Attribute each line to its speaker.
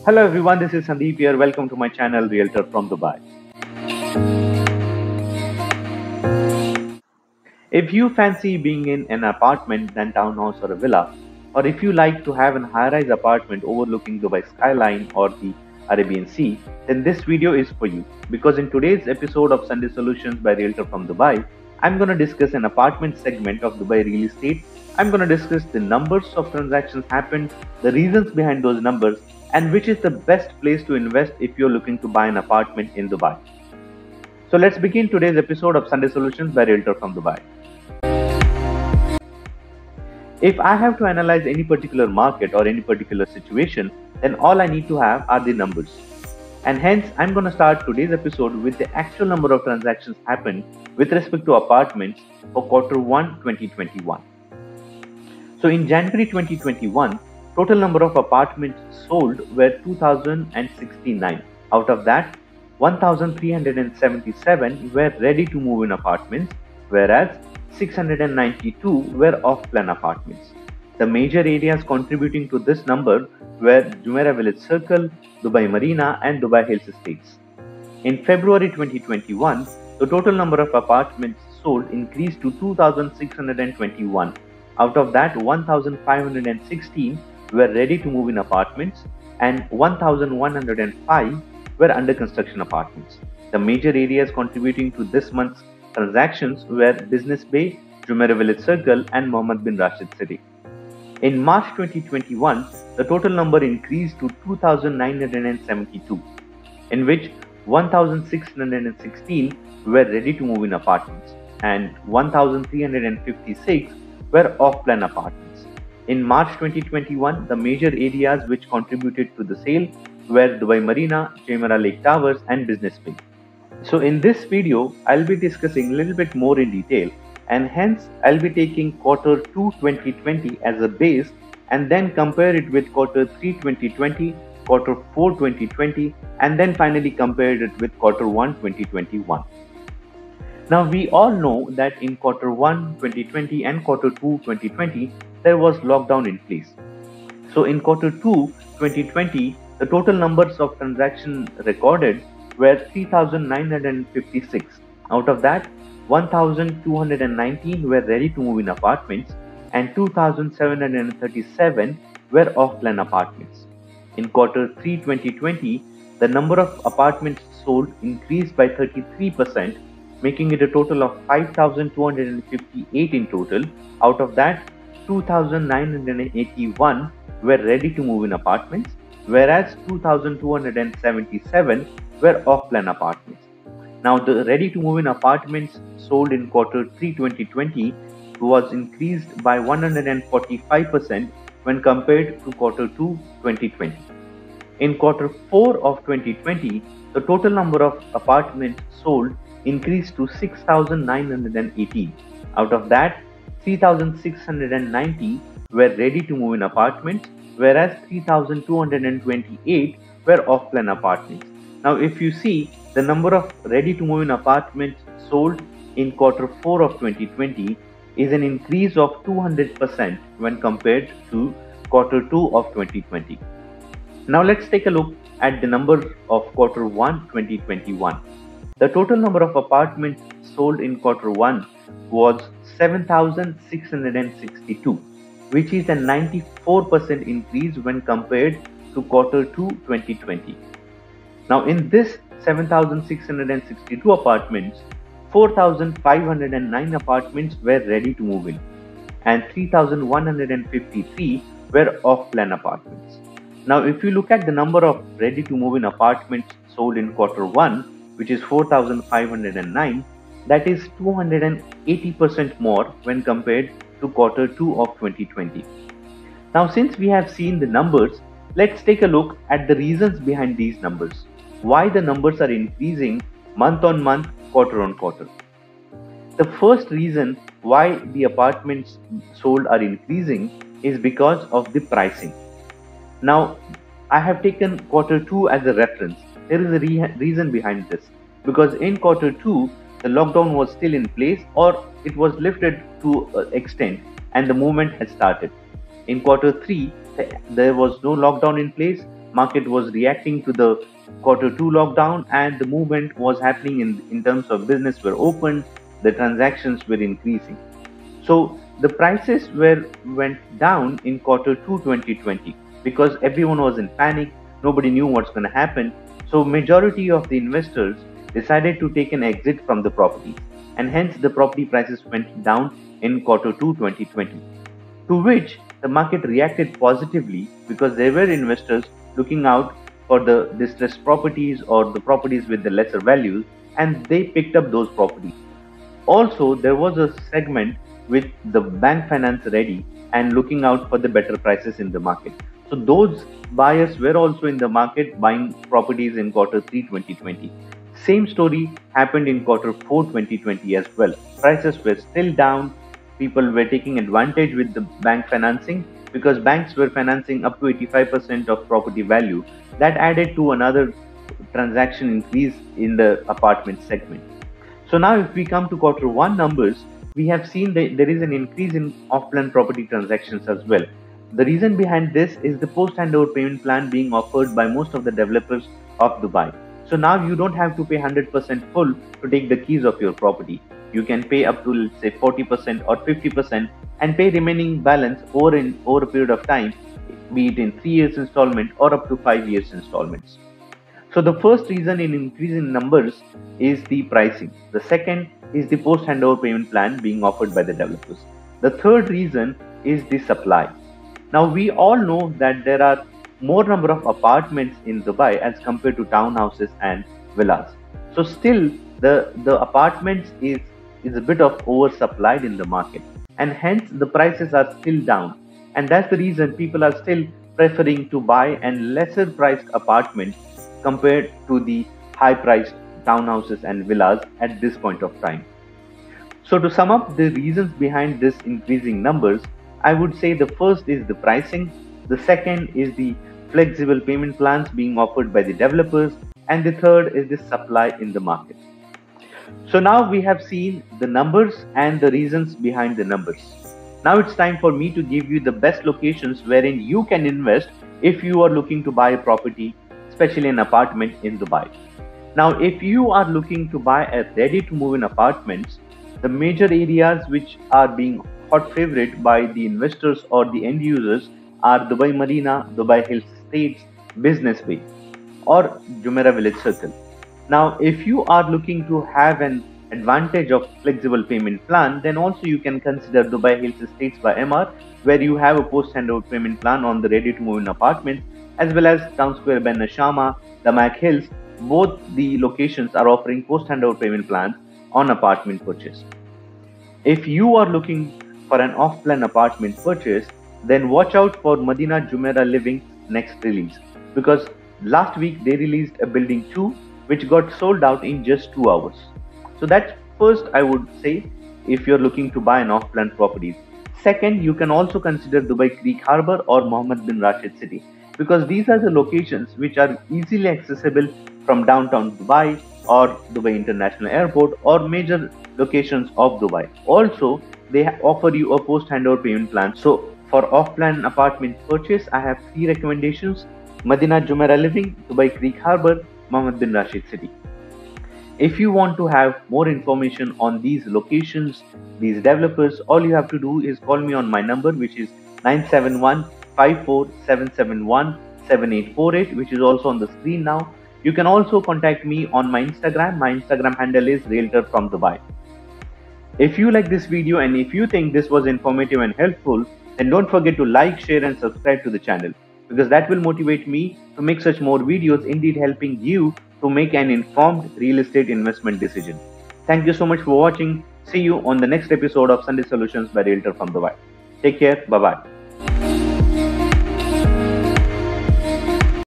Speaker 1: Hello everyone, this is Sandeep here. Welcome to my channel Realtor from Dubai. If you fancy being in an apartment than townhouse or a villa, or if you like to have a high-rise apartment overlooking Dubai skyline or the Arabian Sea, then this video is for you. Because in today's episode of Sunday Solutions by Realtor from Dubai, I'm going to discuss an apartment segment of Dubai real estate. I'm going to discuss the numbers of transactions happened, the reasons behind those numbers, and which is the best place to invest if you're looking to buy an apartment in Dubai. So let's begin today's episode of Sunday Solutions by Realtor from Dubai. If I have to analyze any particular market or any particular situation, then all I need to have are the numbers. And hence, I'm going to start today's episode with the actual number of transactions happened with respect to apartments for Q1 2021. So in January 2021, total number of apartments sold were 2,069. Out of that, 1,377 were ready to move in apartments, whereas 692 were off-plan apartments. The major areas contributing to this number were Jumeirah Village Circle, Dubai Marina and Dubai Hills Estates. In February 2021, the total number of apartments sold increased to 2,621. Out of that, 1,516 were ready to move in apartments and 1,105 were under construction apartments. The major areas contributing to this month's transactions were Business Bay, Jumeirah Village Circle and Mohammed bin Rashid City. In March 2021, the total number increased to 2,972, in which 1,616 were ready to move in apartments and 1,356 were off-plan apartments. In March 2021, the major areas which contributed to the sale were Dubai Marina, Jumeirah Lake Towers and Business Bay. So in this video, I'll be discussing a little bit more in detail and hence I'll be taking Q2 2020 as a base and then compare it with Q3 2020, Q4 2020 and then finally compare it with Q1 2021. Now we all know that in Q1 2020 and Q2 2020 there was lockdown in place. So in Q2 2020 the total numbers of transactions recorded were 3,956. Out of that, 1,219 were ready to move in apartments and 2,737 were off-plan apartments. In Q3 2020, the number of apartments sold increased by 33%, making it a total of 5,258 in total. Out of that, 2,981 were ready to move in apartments, whereas 2,277 were off-plan apartments. Now, the ready-to-move-in apartments sold in Q3 2020 was increased by 145% when compared to Q2 2020. In Q4 of 2020, the total number of apartments sold increased to 6,918. Out of that, 3,690 were ready-to-move-in apartments, whereas 3,228 were off-plan apartments. Now, if you see, the number of ready-to-move-in apartments sold in Q4 of 2020 is an increase of 200% when compared to Q2 of 2020. Now, let's take a look at the number of Q1 2021. The total number of apartments sold in Q1 was 7,662, which is a 94% increase when compared to Q2 2020. Now, in this 7,662 apartments, 4,509 apartments were ready to move in and 3,153 were off-plan apartments. Now, if you look at the number of ready to move in apartments sold in Q1, which is 4,509, that is 280% more when compared to Q2 of 2020. Now, since we have seen the numbers, let's take a look at the reasons behind these numbers. Why the numbers are increasing month on month, quarter on quarter. The first reason why the apartments sold are increasing is because of the pricing. Now, I have taken Q2 as a reference. There is a reason behind this, because in Q2 the lockdown was still in place or it was lifted to an extent and the movement has started. In Q3 there was no lockdown in place, market was reacting to the Q2 lockdown, and the movement was happening in terms of business were open, the transactions were increasing. So the prices went down in Q2 2020 because everyone was in panic, nobody knew what's going to happen. So majority of the investors decided to take an exit from the properties, and hence the property prices went down in Q2 2020. To which the market reacted positively because there were investors looking out for the distressed properties or the properties with the lesser values, and they picked up those properties. Also, there was a segment with the bank finance ready and looking out for the better prices in the market. So those buyers were also in the market buying properties in Q3 2020. Same story happened in Q4 2020 as well. Prices were still down. People were taking advantage with the bank financing because banks were financing up to 85% of property value. That added to another transaction increase in the apartment segment. So now if we come to Q1 numbers, we have seen that there is an increase in off-plan property transactions as well. The reason behind this is the post-handover payment plan being offered by most of the developers of Dubai. So now you don't have to pay 100% full to take the keys of your property. You can pay up to, let's say, 40% or 50% and pay remaining balance over a period of time, be it in 3 years installment or up to 5 years installments. So the first reason in increase in numbers is the pricing. The second is the post-handover payment plan being offered by the developers. The third reason is the supply. Now we all know that there are more number of apartments in Dubai as compared to townhouses and villas. So still the apartments is a bit of oversupplied in the market, and hence the prices are still down. And that's the reason people are still preferring to buy an lesser priced apartment compared to the high priced townhouses and villas at this point of time. So to sum up the reasons behind this increasing numbers, I would say the first is the pricing, the second is the flexible payment plans being offered by the developers, and the third is the supply in the market. So now we have seen the numbers and the reasons behind the numbers. Now it's time for me to give you the best locations wherein you can invest if you are looking to buy a property, especially an apartment in Dubai. Now, if you are looking to buy a ready to move in apartments, the major areas which are being hot favorite by the investors or the end users are Dubai Marina, Dubai Hills Estates, Business Bay, or Jumeirah Village Circle. Now, if you are looking to have an advantage of flexible payment plan, then also you can consider Dubai Hills Estates by MR, where you have a post-handover payment plan on the ready to move in apartments, as well as Town Square by Nashama, Damak Hills. Both the locations are offering post-handover payment plans on apartment purchase. If you are looking for an off-plan apartment purchase, then watch out for Madina Jumeirah Living's next release, because last week they released a building 2 which got sold out in just 2 hours. So that's first I would say if you're looking to buy an off-plan properties. Second, you can also consider Dubai Creek Harbour or Mohammed bin Rashid City, because these are the locations which are easily accessible from downtown Dubai or Dubai International Airport or major locations of Dubai. Also, they offer you a post-handover payment plan. So for off-plan apartment purchase, I have 3 recommendations: Madina Jumeirah Living, Dubai Creek Harbour, Mohammed bin Rashid City. If you want to have more information on these locations, these developers, all you have to do is call me on my number, which is 971 54771 7848, which is also on the screen now. You can also contact me on my Instagram. My Instagram handle is Realtor from Dubai. If you like this video and if you think this was informative and helpful, then don't forget to like, share and subscribe to the channel, because that will motivate me to make such more videos, indeed helping you to make an informed real estate investment decision. Thank you so much for watching. See you on the next episode of Sunday Solutions by Realtor from Dubai. Take care. Bye-bye.